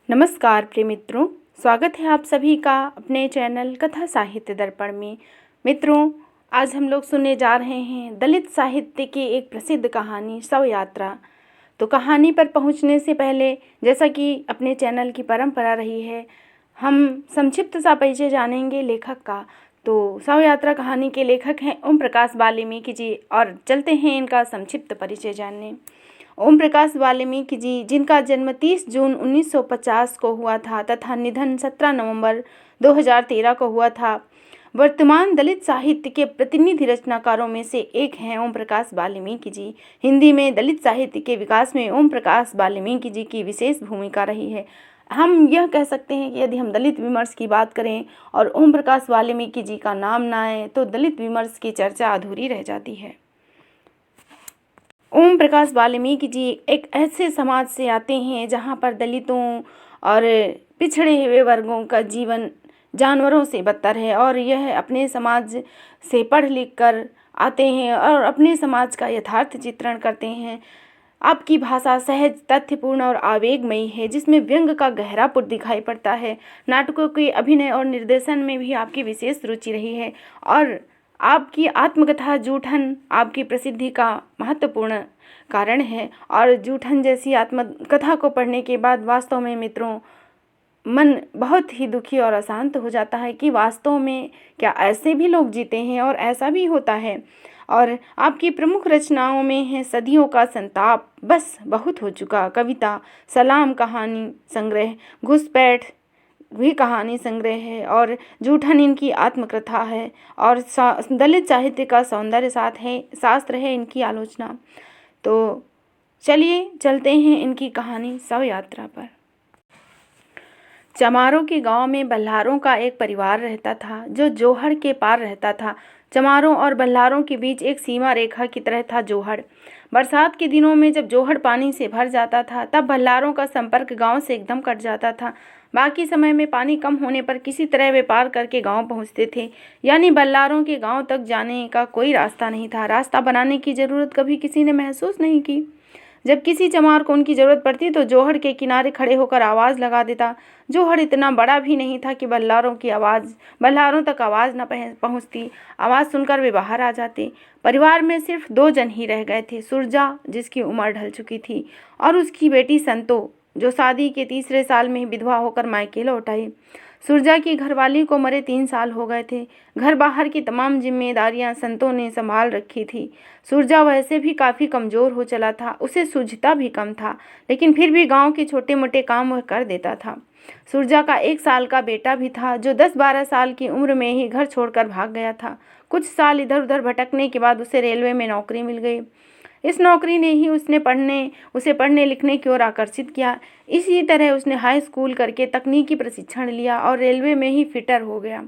नमस्कार प्रिय मित्रों, स्वागत है आप सभी का अपने चैनल कथा साहित्य दर्पण में। मित्रों, आज हम लोग सुनने जा रहे हैं दलित साहित्य की एक प्रसिद्ध कहानी शव यात्रा। तो कहानी पर पहुंचने से पहले, जैसा कि अपने चैनल की परंपरा रही है, हम संक्षिप्त सा परिचय जानेंगे लेखक का। तो शव यात्रा कहानी के लेखक हैं ओम प्रकाश वाल्मीकि जी, और चलते हैं इनका संक्षिप्त परिचय जानने। ओम प्रकाश वाल्मीकि जी, जिनका जन्म 30 जून 1950 को हुआ था तथा निधन 17 नवंबर 2013 को हुआ था, वर्तमान दलित साहित्य के प्रतिनिधि रचनाकारों में से एक हैं ओम प्रकाश वाल्मीकि जी। हिंदी में दलित साहित्य के विकास में ओम प्रकाश वाल्मीकि जी की विशेष भूमिका रही है। हम यह कह सकते हैं कि यदि हम दलित विमर्श की बात करें और ओम प्रकाश वाल्मीकि जी का नाम ना आए तो दलित विमर्श की चर्चा अधूरी रह जाती है। ओम प्रकाश वाल्मीकि जी एक ऐसे समाज से आते हैं जहाँ पर दलितों और पिछड़े हुए वर्गों का जीवन जानवरों से बदतर है, और यह अपने समाज से पढ़ लिख कर आते हैं और अपने समाज का यथार्थ चित्रण करते हैं। आपकी भाषा सहज, तथ्यपूर्ण और आवेगमयी है, जिसमें व्यंग का गहरा पुट दिखाई पड़ता है। नाटकों के अभिनय और निर्देशन में भी आपकी विशेष रुचि रही है, और आपकी आत्मकथा जूठन आपकी प्रसिद्धि का महत्वपूर्ण कारण है। और जूठन जैसी आत्मकथा को पढ़ने के बाद वास्तव में मित्रों, मन बहुत ही दुखी और अशांत हो जाता है कि वास्तव में क्या ऐसे भी लोग जीते हैं और ऐसा भी होता है। और आपकी प्रमुख रचनाओं में है सदियों का संताप, बस बहुत हो चुका, कविता, सलाम कहानी संग्रह, घुसपैठ भी कहानी संग्रह है, और जूठन इनकी आत्मकथा है, और दलित साहित्य का सौंदर्य शास्त्र है इनकी आलोचना। तो चलिए चलते हैं इनकी कहानी शव यात्रा पर। चमारों के गांव में बल्हारों का एक परिवार रहता था जो जोहड़ के पार रहता था। चमारों और बल्हारों के बीच एक सीमा रेखा की तरह था जोहड़। बरसात के दिनों में जब जोहड़ पानी से भर जाता था तब बल्हारों का संपर्क गांव से एकदम कट जाता था। बाकी समय में पानी कम होने पर किसी तरह वे पार करके गांव पहुंचते थे, यानी बल्हारों के गांव तक जाने का कोई रास्ता नहीं था। रास्ता बनाने की जरूरत कभी किसी ने महसूस नहीं की। जब किसी चमार को उनकी जरूरत पड़ती तो जोहड़ के किनारे खड़े होकर आवाज़ लगा देता। जोहड़ इतना बड़ा भी नहीं था कि बल्हारों तक आवाज़ न पहुंचती। आवाज़ सुनकर वे बाहर आ जाते। परिवार में सिर्फ 2 जन ही रह गए थे, सुरजा जिसकी उम्र ढल चुकी थी और उसकी बेटी संतो, जो शादी के तीसरे साल में ही विधवा होकर मायके लौट आई। सुरजा की घरवाली को मरे 3 साल हो गए थे। घर बाहर की तमाम जिम्मेदारियां संतों ने संभाल रखी थी। सुरजा वैसे भी काफ़ी कमज़ोर हो चला था, उसे सूझता भी कम था, लेकिन फिर भी गांव के छोटे मोटे काम वह कर देता था। सुरजा का 1 साल का बेटा भी था जो 10-12 साल की उम्र में ही घर छोड़कर भाग गया था। कुछ साल इधर उधर भटकने के बाद उसे रेलवे में नौकरी मिल गई। इस नौकरी ने ही उसे पढ़ने लिखने की ओर आकर्षित किया। इसी तरह उसने हाई स्कूल करके तकनीकी प्रशिक्षण लिया और रेलवे में ही फिटर हो गया।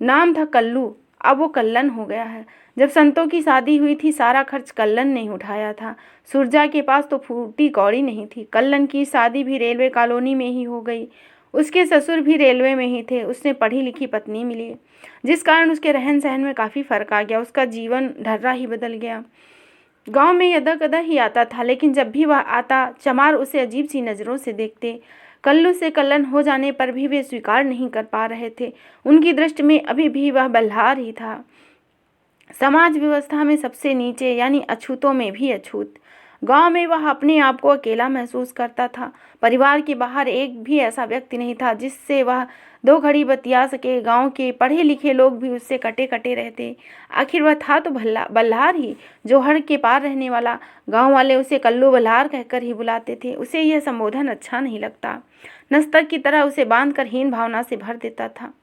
नाम था कल्लू, अब वो कल्लन हो गया है। जब संतों की शादी हुई थी सारा खर्च कल्लन ने उठाया था। सुरजा के पास तो फूटी कौड़ी नहीं थी। कल्लन की शादी भी रेलवे कॉलोनी में ही हो गई। उसके ससुर भी रेलवे में ही थे। उसने पढ़ी लिखी पत्नी मिली, जिस कारण उसके रहन सहन में काफ़ी फर्क आ गया। उसका जीवन ढर्रा ही बदल गया। गांव में यदा कदा ही आता था, लेकिन जब भी वह आता चमार उसे अजीब सी नज़रों से देखते। कल्लू से कल्लन हो जाने पर भी वे स्वीकार नहीं कर पा रहे थे। उनकी दृष्टि में अभी भी वह बल्हार ही था, समाज व्यवस्था में सबसे नीचे, यानी अछूतों में भी अछूत। गांव में वह अपने आप को अकेला महसूस करता था। परिवार के बाहर एक भी ऐसा व्यक्ति नहीं था जिससे वह 2 घड़ी बतिया सके। गांव के पढ़े लिखे लोग भी उससे कटे कटे रहते। आखिर वह था तो बल्हार ही, जोहड़ के पार रहने वाला। गांव वाले उसे कल्लू बल्हार कहकर ही बुलाते थे। उसे यह संबोधन अच्छा नहीं लगता। नस्तक की तरह उसे बांधकर हीन भावना से भर देता था।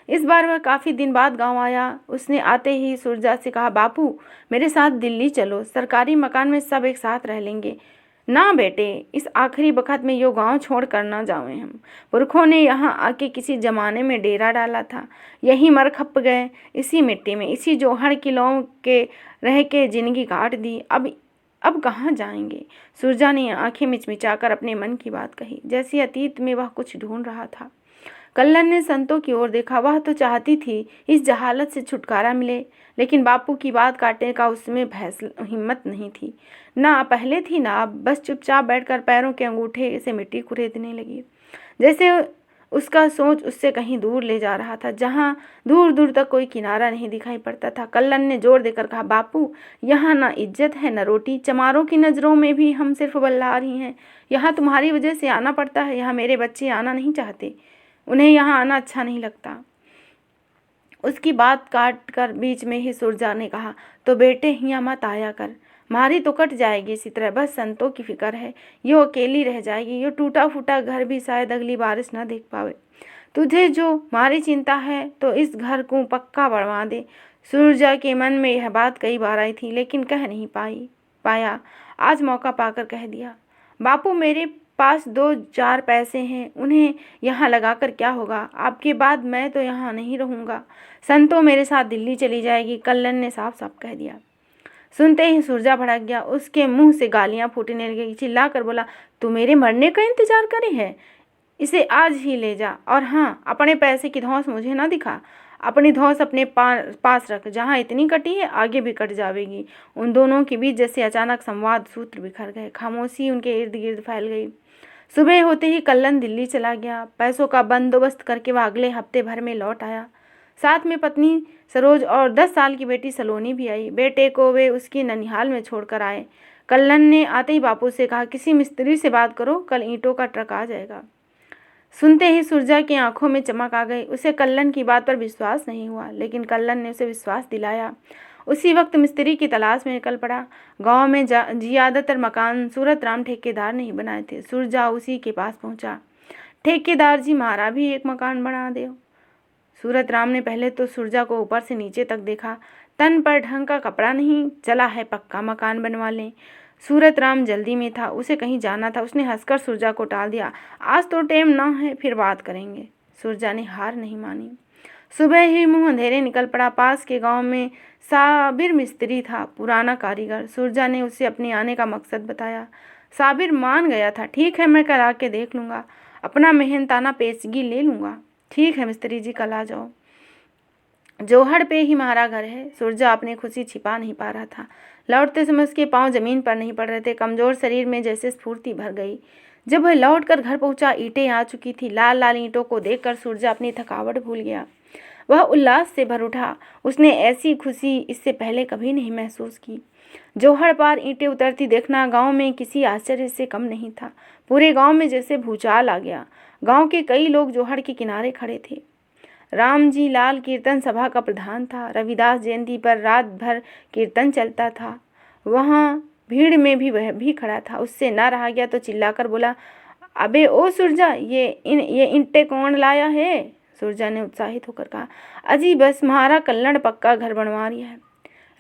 इस बार वह काफ़ी दिन बाद गांव आया। उसने आते ही सुरजा से कहा, बापू मेरे साथ दिल्ली चलो, सरकारी मकान में सब एक साथ रह लेंगे। ना बेटे, इस आखिरी वक्त में यो गांव छोड़ कर ना जाएं हम। पुरखों ने यहाँ आके किसी जमाने में डेरा डाला था, यहीं मर खप गए, इसी मिट्टी में, इसी जोहड़ की लौ के रह के जिंदगी काट दी। अब कहाँ जाएंगे? सुरजा ने आंखें मिचमिचाकर अपने मन की बात कही, जैसे अतीत में वह कुछ ढूंढ रहा था। कल्लन ने संतों की ओर देखा। वह तो चाहती थी इस जहालत से छुटकारा मिले, लेकिन बापू की बात काटने का उसमें हिम्मत नहीं थी। ना पहले थी ना अब। बस चुपचाप बैठकर पैरों के अंगूठे से मिट्टी कुरेदने लगी, जैसे उसका सोच उससे कहीं दूर ले जा रहा था, जहां दूर दूर तक कोई किनारा नहीं दिखाई पड़ता था। कल्लन ने जोर देकर कहा, बापू, यहाँ ना इज्जत है न रोटी। चमारों की नज़रों में भी हम सिर्फ बल्लार ही हैं। यहाँ तुम्हारी वजह से आना पड़ता है। यहाँ मेरे बच्चे आना नहीं चाहते, उन्हें यहाँ आना अच्छा नहीं लगता। उसकी बात काट कर बीच में ही सुरजा ने कहा, तो बेटे यहाँ मत आया कर, मारी तो कट जाएगी इसी तरह। बस संतों की फिक्र है, ये अकेली रह जाएगी। ये टूटा फूटा घर भी शायद अगली बारिश न देख पावे। तुझे जो मारी चिंता है तो इस घर को पक्का बनवा दे। सुरजा के मन में यह बात कई बार आई थी, लेकिन कह नहीं पाया। आज मौका पाकर कह दिया, बापू, मेरे पास 2-4 पैसे हैं, उन्हें यहाँ लगाकर क्या होगा। आपके बाद मैं तो यहाँ नहीं रहूँगा, संतो मेरे साथ दिल्ली चली जाएगी। कल्लन ने साफ साफ कह दिया। सुनते ही सुरजा भड़क गया। उसके मुंह से गालियां फूटने लगी। चिल्ला कर बोला, तू मेरे मरने का इंतजार करे है? इसे आज ही ले जा, और हाँ, अपने पैसे की धौंस मुझे ना दिखा। अपनी धौंस अपने पास रख। जहाँ इतनी कटी है आगे भी कट जाएगी। उन दोनों के बीच जैसे अचानक संवाद सूत्र बिखर गए। खामोशी उनके इर्द गिर्द फैल गई। सुबह होते ही कल्लन दिल्ली चला गया। पैसों का बंदोबस्त करके वह अगले हफ्ते भर में लौट आया। साथ में पत्नी सरोज और 10 साल की बेटी सलोनी भी आई। बेटे को वे उसकी ननिहाल में छोड़कर आए। कल्लन ने आते ही बापू से कहा, किसी मिस्त्री से बात करो, कल ईंटों का ट्रक आ जाएगा। सुनते ही सुरजा की आंखों में चमक आ गई। उसे कल्लन की बात पर विश्वास नहीं हुआ, लेकिन कल्लन ने उसे विश्वास दिलाया। उसी वक्त मिस्त्री की तलाश में निकल पड़ा। गांव में ज्यादातर मकान सूरत राम ठेकेदार ने ही बनाए थे। सुरजा उसी के पास पहुंचा। ठेकेदार जी, हमारा भी एक मकान बना दो। सूरत राम ने पहले तो सुरजा को ऊपर से नीचे तक देखा। तन पर ढंग का कपड़ा नहीं, चला है पक्का मकान बनवा लें। सूरत राम जल्दी में था, उसे कहीं जाना था। उसने हंसकर सुरजा को टाल दिया, आज तो टाइम ना है, फिर बात करेंगे। सुरजा ने हार नहीं मानी। सुबह ही मुंह अंधेरे निकल पड़ा। पास के गांव में साबिर मिस्त्री था, पुराना कारीगर। सुरजा ने उसे अपने आने का मकसद बताया। साबिर मान गया था। ठीक है, मैं कल आके देख लूँगा, अपना मेहनताना पेशगी ले लूँगा। ठीक है मिस्त्री जी, कल आ जाओ। जोहड़ पे ही हमारा घर है। सुरजा अपनी खुशी छिपा नहीं पा रहा था। लौटते समय उसके पांव जमीन पर नहीं पड़ रहे थे। कमजोर शरीर में जैसे स्फूर्ति भर गई। जब वह लौटकर घर पहुंचा, ईंटें आ चुकी थी। लाल लाल ईंटों को देखकर सुरजा अपनी थकावट भूल गया। वह उल्लास से भर उठा। उसने ऐसी खुशी इससे पहले कभी नहीं महसूस की। जोहड़ पार ईंटें उतरती देखना गांव में किसी आश्चर्य से कम नहीं था। पूरे गांव में जैसे भूचाल आ गया। गांव के कई लोग जोहड़ के किनारे खड़े थे। रामजी लाल कीर्तन सभा का प्रधान था। रविदास जयंती पर रात भर कीर्तन चलता था। वहाँ भीड़ में भी वह भी खड़ा था। उससे ना रहा गया तो चिल्लाकर बोला, अबे ओ सुरजा, ये ईंटें कौन लाया है? सुरजा ने उत्साहित होकर कहा, अजी बस म्हारा कल्लड़ पक्का घर बनवा रहा है।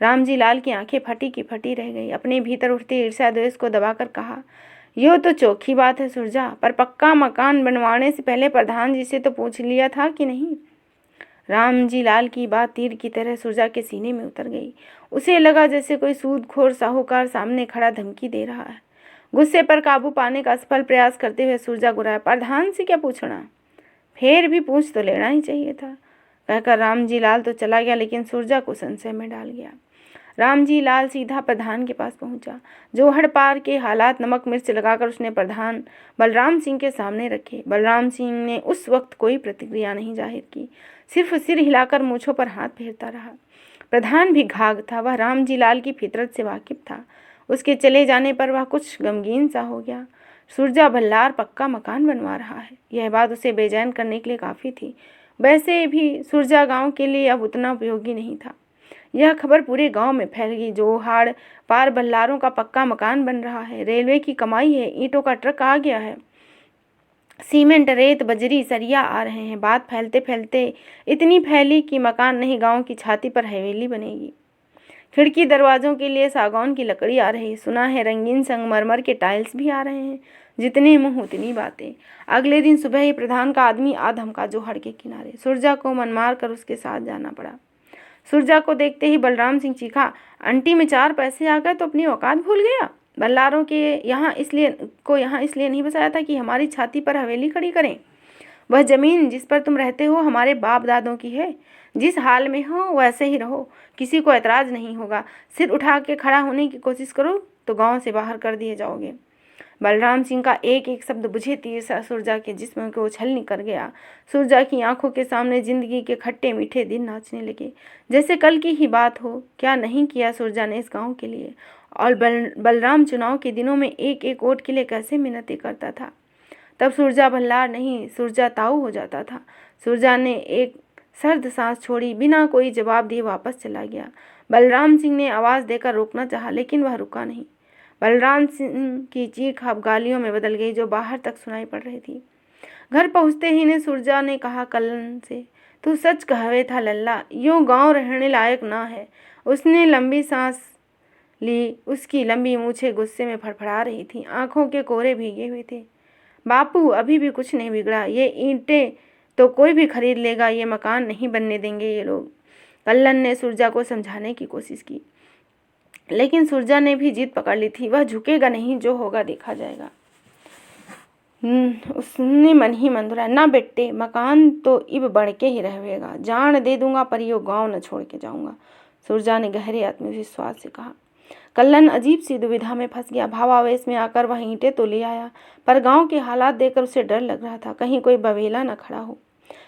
रामजी लाल की आंखें फटी की फटी रह गई। अपने भीतर उठती ईर्ष्या द्वेष को दबाकर कहा, यो तो चौखी बात है सुरजा, पर पक्का मकान बनवाने से पहले प्रधान जी से तो पूछ लिया था कि नहीं? रामजी लाल की बात तीर की तरह सुरजा के सीने में उतर गई। उसे लगा जैसे कोई सूदखोर साहूकार सामने खड़ा धमकी दे रहा है। गुस्से पर काबू पाने का असफल प्रयास करते हुए सुरजा गुर्राया, प्रधान से क्या पूछना, फिर भी पूछ तो लेना ही चाहिए था। कहकर रामजी लाल तो चला गया, लेकिन सुरजा को संशय में डाल गया। रामजी लाल सीधा प्रधान के पास पहुंचा। जोहड़ पार के हालात नमक मिर्च लगाकर उसने प्रधान बलराम सिंह के सामने रखे। बलराम सिंह ने उस वक्त कोई प्रतिक्रिया नहीं जाहिर की, सिर्फ सिर हिलाकर मूंछों पर हाथ फेरता रहा। प्रधान भी घाघ था। वह रामजी लाल की फितरत से वाकिफ था। उसके चले जाने पर वह कुछ गमगीन सा हो गया। सुरजा भल्लार पक्का मकान बनवा रहा है, यह बात उसे बेचैन करने के लिए काफ़ी थी। वैसे भी सुरजा गांव के लिए अब उतना उपयोगी नहीं था। यह खबर पूरे गांव में फैल गई। जोहाड़ पार भल्लारों का पक्का मकान बन रहा है, रेलवे की कमाई है, ईंटों का ट्रक आ गया है, सीमेंट रेत बजरी सरिया आ रहे हैं। बात फैलते फैलते इतनी फैली कि मकान नहीं, गांव की छाती पर हवेली बनेगी। खिड़की दरवाजों के लिए सागौन की लकड़ी आ रही। सुना है रंगीन संगमरमर के टाइल्स भी आ रहे हैं। जितने मुंह उतनी बातें। अगले दिन सुबह ही प्रधान का आदमी आ धमका जोहड़ के किनारे। सुरजा को मन मार कर उसके साथ जाना पड़ा। सुरजा को देखते ही बलराम सिंह चीखा, आंटी में 4 पैसे आ गए तो अपनी औकात भूल गया। बल्लारों के यहाँ इसलिए नहीं बसाया था कि हमारी छाती पर हवेली खड़ी करें। वह जमीन जिस पर तुम रहते हो हमारे बाप दादों की है। जिस हाल में हो वैसे ही रहो, किसी को ऐतराज नहीं होगा। सिर उठा के खड़ा होने की कोशिश करो तो गांव से बाहर कर दिए जाओगे। बलराम सिंह का एक एक शब्द बुझे तीर सा सुरजा के जिस्म को उछलने कर गया। सुरजा की आंखों के सामने जिंदगी के खट्टे मीठे दिन नाचने लगे, जैसे कल की ही बात हो। क्या नहीं किया सुरजा ने इस गांव के लिए, और बलराम चुनाव के दिनों में एक एक वोट के लिए कैसे मिन्नतें करता था। तब सुरजा भल्लार नहीं, सुरजा ताऊ हो जाता था। सुरजा ने एक सर्द सांस छोड़ी, बिना कोई जवाब दिए वापस चला गया। बलराम सिंह ने आवाज देकर रोकना चाहा, लेकिन वह रुका नहीं। बलराम सिंह की चीख अब गालियों में बदल गई, जो बाहर तक सुनाई पड़ रही थी। घर पहुंचते ही ने सुरजा ने कहा कल्लन से, तू सच कहवे था लल्ला, यूं गांव रहने लायक ना है। उसने लंबी सांस ली। उसकी लंबी मूछें गुस्से में फड़फड़ा रही थी, आंखों के कोरे भीगे हुए थे। बापू, अभी भी कुछ नहीं बिगड़ा। ये ईंटें तो कोई भी खरीद लेगा, ये मकान नहीं बनने देंगे ये लोग। कल्लन ने सुरजा को समझाने की कोशिश की, लेकिन सुरजा ने भी जीत पकड़ ली थी। वह झुकेगा नहीं, जो होगा देखा जाएगा। उसने मन ही मन दुरा, ना बेटे, मकान तो इब बढ़ के ही रहेगा। जान दे दूंगा पर यो गांव न छोड़ के जाऊंगा, सुरजा ने गहरे आत्मविश्वास से कहा। कल्लन अजीब सी दुविधा में फंस गया। भावावेश में आकर वह ईंटें तो ले आया, पर गांव के हालात देखकर उसे डर लग रहा था, कहीं कोई बवेला न खड़ा हो।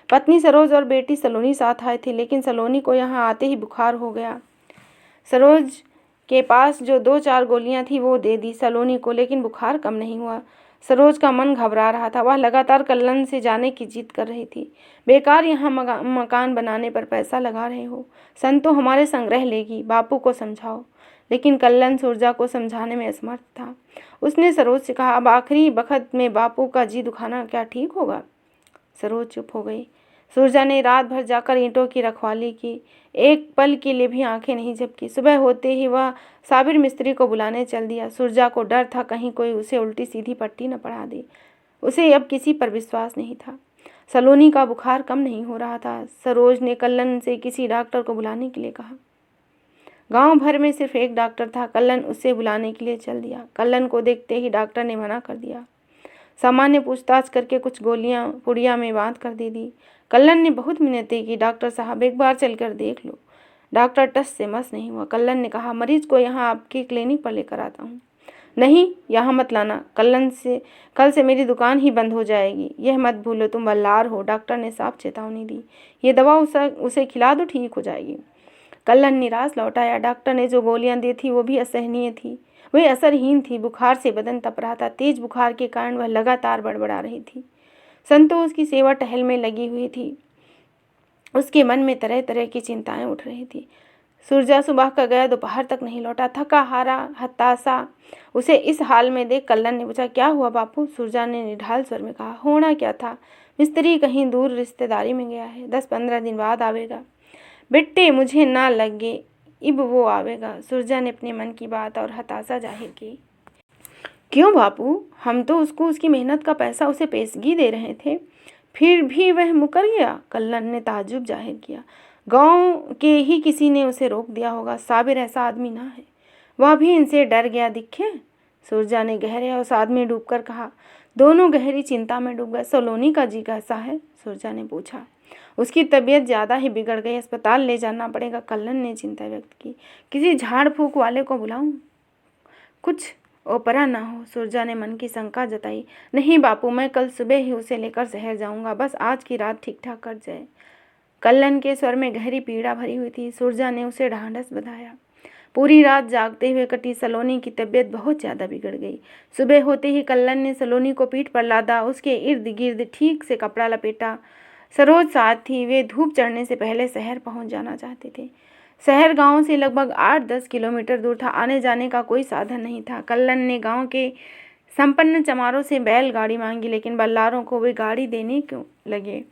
पत्नी सरोज और बेटी सलोनी साथ आए थे, लेकिन सलोनी को यहाँ आते ही बुखार हो गया। सरोज के पास जो 2-4 गोलियां थी वो दे दी सलोनी को, लेकिन बुखार कम नहीं हुआ। सरोज का मन घबरा रहा था। वह लगातार कल्लन से जाने की जिद कर रही थी। बेकार यहाँ मकान बनाने पर पैसा लगा रहे हो, संतो हमारे संग रह लेगी, बापू को समझाओ। लेकिन कल्लन सुरजा को समझाने में असमर्थ था। उसने सरोज से कहा, अब आखिरी वक्त में बापू का जी दुखाना क्या ठीक होगा। सरोज चुप हो गई। सुरजा ने रात भर जाकर ईंटों की रखवाली की, एक पल के लिए भी आंखें नहीं झपकी। सुबह होते ही वह साबिर मिस्त्री को बुलाने चल दिया। सुरजा को डर था कहीं कोई उसे उल्टी सीधी पट्टी न पढ़ा दे। उसे अब किसी पर विश्वास नहीं था। सलोनी का बुखार कम नहीं हो रहा था। सरोज ने कल्लन से किसी डॉक्टर को बुलाने के लिए कहा। गांव भर में सिर्फ एक डॉक्टर था। कल्लन उसे बुलाने के लिए चल दिया। कल्लन को देखते ही डॉक्टर ने मना कर दिया। सामान्य पूछताछ करके कुछ गोलियां पुड़िया में बांध कर दे दी। कल्लन ने बहुत मिन्नतें की, डॉक्टर साहब एक बार चलकर देख लो। डॉक्टर टस से मस नहीं हुआ। कल्लन ने कहा, मरीज को यहाँ आपके क्लिनिक पर लेकर आता हूँ। नहीं, यहाँ मत लाना। कल से मेरी दुकान ही बंद हो जाएगी, यह मत भूलो, तुम बल्लार हो। डॉक्टर ने साफ चेतावनी दी। ये दवा उसे खिला दो, ठीक हो जाएगी। कल्लन निराश लौट आया। डॉक्टर ने जो गोलियां दी थी वो भी असहनीय थी, वह असरहीन थी। बुखार से बदन तप रहा था। तेज बुखार के कारण वह लगातार बड़बड़ा रही थी। संतोष की सेवा टहल में लगी हुई थी। उसके मन में तरह तरह की चिंताएं उठ रही थी। सुरजा सुबह का गया, दोपहर तक नहीं लौटा। थका हारा हताशा उसे इस हाल में देख कल्लन ने पूछा, क्या हुआ बापू। सुरजा ने निढाल स्वर में कहा, होना क्या था, मिस्त्री कहीं दूर रिश्तेदारी में गया है, 10-15 दिन बाद आवेगा। बेटे, मुझे ना लगे इब वो आवेगा। सुरजा ने अपने मन की बात और हताशा जाहिर की। क्यों बापू, हम तो उसको उसकी मेहनत का पैसा उसे पेशगी दे रहे थे, फिर भी वह मुकर गया। कल्लन ने ताज्जुब जाहिर किया। गांव के ही किसी ने उसे रोक दिया होगा। साबिर ऐसा आदमी ना है, वह भी इनसे डर गया दिखे। सुरजा ने गहरे और साध में डूबकर कहा। दोनों गहरी चिंता में डूब गए। सलोनी का जी कैसा है, सुरजा ने पूछा। उसकी तबीयत ज़्यादा ही बिगड़ गई, अस्पताल ले जाना पड़ेगा। कल्लन ने चिंता व्यक्त की। किसी झाड़ फूक वाले को बुलाऊं, कुछ ओपरा ना हो। सुरजा ने मन की शंका जताई। नहीं बापू, मैं कल सुबह ही उसे लेकर शहर जाऊंगा, बस आज की रात ठीक ठाक कट जाए। कल्लन के स्वर में गहरी पीड़ा भरी हुई थी। सुरजा ने उसे ढांढस बंधाया। पूरी रात जागते हुए कटी। सलोनी की तबीयत बहुत ज़्यादा बिगड़ गई। सुबह होते ही कल्लन ने सलोनी को पीठ पर लादा, उसके इर्द गिर्द ठीक से कपड़ा लपेटा। सरोज साथ थी। वे धूप चढ़ने से पहले शहर पहुंच जाना चाहते थे। शहर गांव से लगभग 8-10 किलोमीटर दूर था। आने जाने का कोई साधन नहीं था। कल्लन ने गांव के संपन्न चमारों से बैलगाड़ी मांगी, लेकिन बल्लारों को वे गाड़ी देने क्यों लगे।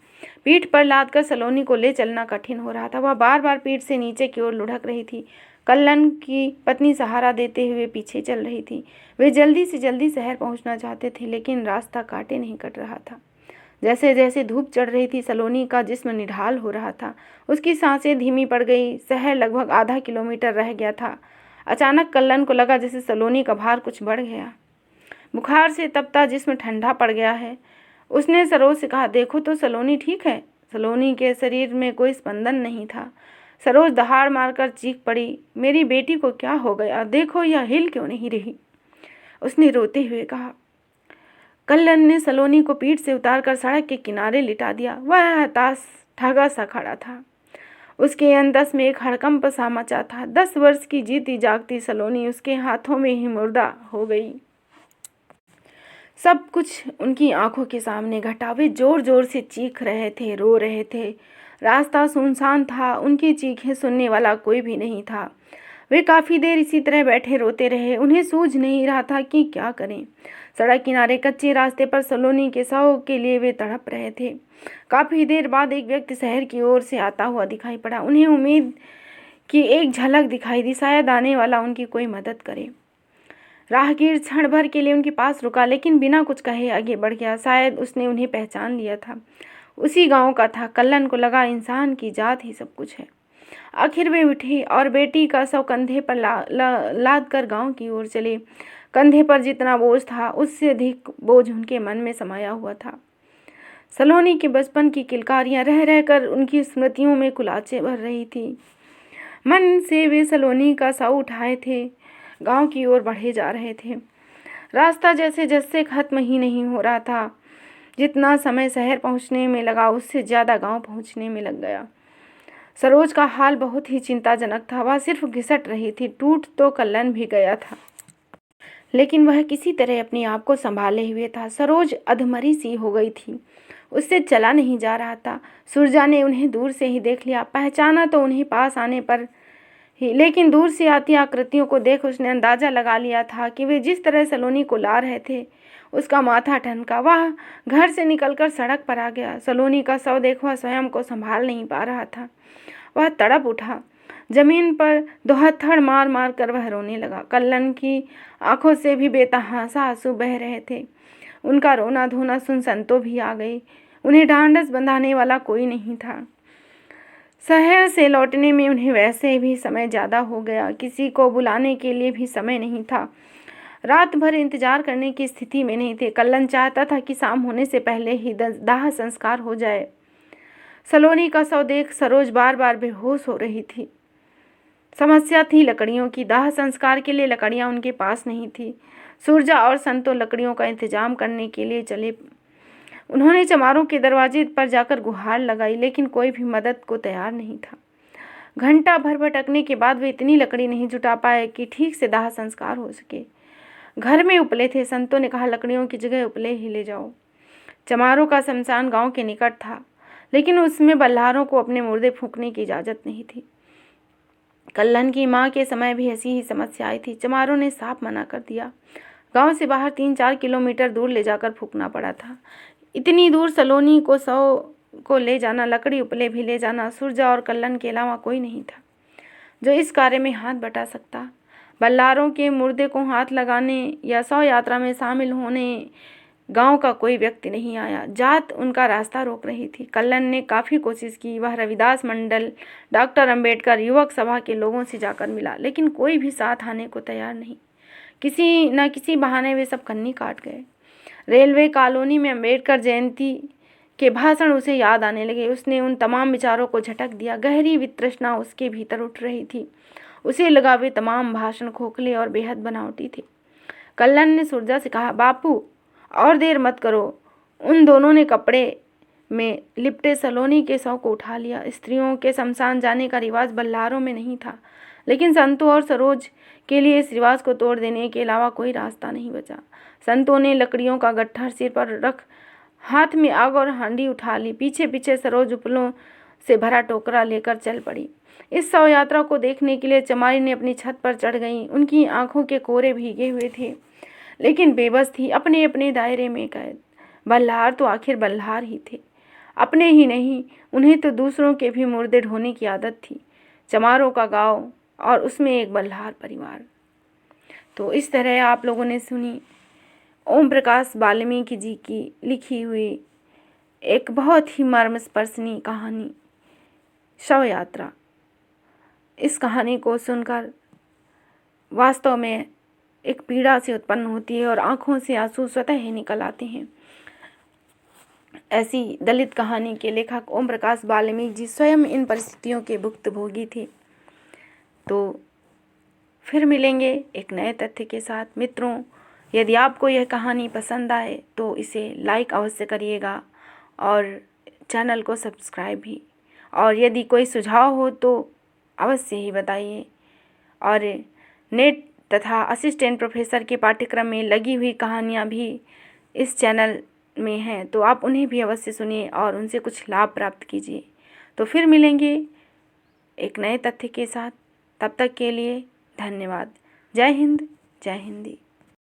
पीठ पर लादकर सलोनी को ले चलना कठिन हो रहा था। वह बार बार पीठ से नीचे की ओर लुढ़क रही थी। कल्लन की पत्नी सहारा देते हुए पीछे चल रही थी। वे जल्दी से जल्दी शहर पहुंचना चाहते थे, लेकिन रास्ता काटे नहीं कट रहा था। जैसे जैसे धूप चढ़ रही थी, सलोनी का जिस्म निढाल हो रहा था। उसकी सांसें धीमी पड़ गई। शहर लगभग आधा किलोमीटर रह गया था। अचानक कल्लन को लगा जैसे सलोनी का भार कुछ बढ़ गया। बुखार से तपता जिस्म ठंडा पड़ गया है। उसने सरोज से कहा, देखो तो सलोनी ठीक है। सलोनी के शरीर में कोई स्पंदन नहीं था। सरोज दहाड़ मारकर चीख पड़ी, मेरी बेटी को क्या हो गया? देखो यह हिल क्यों नहीं रही? उसने रोते हुए कहा। कल्लन ने सलोनी को पीठ से उतारकर सड़क के किनारे लिटा दिया। वह हताश ठगा सा खड़ा था। उसके अंदस में एक हड़कंप सा मचा था। 10 वर्ष की जीती जागती सलोनी उसके हाथों में ही मुर्दा हो गई। सब कुछ उनकी आंखों के सामने घटा। वे जोर जोर से चीख रहे थे, रो रहे थे। रास्ता सुनसान था, उनकी चीखें सुनने वाला कोई भी नहीं था। वे काफ़ी देर इसी तरह बैठे रोते रहे। उन्हें सूझ नहीं रहा था कि क्या करें। सड़क किनारे कच्चे रास्ते पर सलोनी के शव के लिए वे तड़प रहे थे। काफ़ी देर बाद एक व्यक्ति शहर की ओर से आता हुआ दिखाई पड़ा। उन्हें उम्मीद की एक झलक दिखाई दी, शायद आने वाला उनकी कोई मदद करे। राहगीर क्षण भर के लिए उनके पास रुका, लेकिन बिना कुछ कहे आगे बढ़ गया। शायद उसने उन्हें पहचान लिया था। उसी गांव का था। कल्लन को लगा इंसान की जात ही सब कुछ है। आखिर वे उठे और बेटी का शव कंधे पर लाद कर गांव की ओर चले। कंधे पर जितना बोझ था उससे अधिक बोझ उनके मन में समाया हुआ था। सलोनी के बचपन की किलकारियां रह रहकर उनकी स्मृतियों में कुलाचे भर रही थी। मन से वे सलोनी का शव उठाए थे, गांव की ओर बढ़े जा रहे थे। रास्ता जैसे जैसे खत्म ही नहीं हो रहा था। जितना समय शहर पहुंचने में लगा उससे ज़्यादा गांव पहुंचने में लग गया। सरोज का हाल बहुत ही चिंताजनक था। वह सिर्फ घिसट रही थी। टूट तो कल्लन भी गया था, लेकिन वह किसी तरह अपने आप को संभाले हुए था। सरोज अधमरी सी हो गई थी। उससे चला नहीं जा रहा था। सुरजा ने उन्हें दूर से ही देख लिया। पहचाना तो उन्हें पास आने पर ही, लेकिन दूर से आती आकृतियों को देख उसने अंदाजा लगा लिया था कि वे जिस तरह सलोनी को ला रहे थे। उसका माथा ठनका। वह घर से निकलकर सड़क पर आ गया। सलोनी का शव देख वह स्वयं को संभाल नहीं पा रहा था। वह तड़प उठा। जमीन पर दोहत्थड़ मार मार कर वह रोने लगा। कल्लन की आंखों से भी बेतहासा आंसू बह रहे थे। उनका रोना धोना सुन संतो भी आ गई। उन्हें ढांढस बंधाने वाला कोई नहीं था। शहर से लौटने में उन्हें वैसे भी समय ज़्यादा हो गया। किसी को बुलाने के लिए भी समय नहीं था। रात भर इंतजार करने की स्थिति में नहीं थे। कल्लन चाहता था कि शाम होने से पहले ही दाह संस्कार हो जाए। सलोनी का शव देख सरोज बार बार बेहोश हो रही थी। समस्या थी लकड़ियों की। दाह संस्कार के लिए लकड़ियां उनके पास नहीं थी। सुरजा और संतो लकड़ियों का इंतजाम करने के लिए चले। उन्होंने चमारों के दरवाजे पर जाकर गुहार लगाई, लेकिन कोई भी मदद को तैयार नहीं था। घंटा भर भटकने के बाद वे इतनी लकड़ी नहीं जुटा पाए कि ठीक से दाह संस्कार हो सके। घर में उपले थे। संतों ने कहा, लकड़ियों की जगह उपले ही ले जाओ। चमारों का शमशान गांव के निकट था, लेकिन उसमें बल्हारों को अपने मुर्दे फूंकने की इजाज़त नहीं थी। कल्लन की माँ के समय भी ऐसी ही समस्या आई थी। चमारों ने साफ मना कर दिया। गांव से बाहर 3-4 किलोमीटर दूर ले जाकर फूंकना पड़ा था। इतनी दूर सलोनी को शव को ले जाना, लकड़ी उपले भी ले जाना, सुरजा और कल्लन के अलावा कोई नहीं था जो इस कार्य में हाथ बटा सकता। बल्लारों के मुर्दे को हाथ लगाने या शव यात्रा में शामिल होने गांव का कोई व्यक्ति नहीं आया। जात उनका रास्ता रोक रही थी। कल्लन ने काफ़ी कोशिश की। वह रविदास मंडल, डॉक्टर अंबेडकर, युवक सभा के लोगों से जाकर मिला, लेकिन कोई भी साथ आने को तैयार नहीं। किसी न किसी बहाने वे सब कन्नी काट गए। रेलवे कॉलोनी में अंबेडकर जयंती के भाषण उसे याद आने लगे। उसने उन तमाम विचारों को झटक दिया। गहरी वितृष्णा उसके भीतर उठ रही थी। उसे लगा वे तमाम भाषण खोखले और बेहद बनावटी थे। कल्लन ने सुरजा से कहा, बापू और देर मत करो। उन दोनों ने कपड़े में लिपटे सलोनी के शव को उठा लिया। स्त्रियों के शमशान जाने का रिवाज बल्लारों में नहीं था, लेकिन संतों और सरोज के लिए इस रिवाज को तोड़ देने के अलावा कोई रास्ता नहीं बचा। संतों ने लकड़ियों का गट्ठर सिर पर रख हाथ में आग और हांडी उठा ली। पीछे पीछे सरोज उपलों से भरा टोकरा लेकर चल पड़ी। इस शव यात्रा को देखने के लिए चमारी ने अपनी छत पर चढ़ गई। उनकी आंखों के कोरे भीगे हुए थे, लेकिन बेबस थी, अपने अपने दायरे में कैद। बल्हार तो आखिर बल्हार ही थे। अपने ही नहीं, उन्हें तो दूसरों के भी मुर्दे ढोने की आदत थी। चमारों का गांव और उसमें एक बल्हार परिवार। तो इस तरह आप लोगों ने सुनी ओम प्रकाश वाल्मीकि जी की लिखी हुई एक बहुत ही मर्मस्पर्शी कहानी, शव यात्रा। इस कहानी को सुनकर वास्तव में एक पीड़ा से उत्पन्न होती है और आंखों से आंसू स्वतः ही निकल आते हैं। ऐसी दलित कहानी के लेखक ओम प्रकाश वाल्मीकि जी स्वयं इन परिस्थितियों के भुक्तभोगी थे। तो फिर मिलेंगे एक नए तथ्य के साथ। मित्रों, यदि आपको यह कहानी पसंद आए तो इसे लाइक अवश्य करिएगा और चैनल को सब्सक्राइब भी। और यदि कोई सुझाव हो तो अवश्य ही बताइए। और नेट तथा असिस्टेंट प्रोफेसर के पाठ्यक्रम में लगी हुई कहानियाँ भी इस चैनल में हैं, तो आप उन्हें भी अवश्य सुनिए और उनसे कुछ लाभ प्राप्त कीजिए। तो फिर मिलेंगे एक नए तथ्य के साथ। तब तक के लिए धन्यवाद। जय हिंद, जय हिंदी।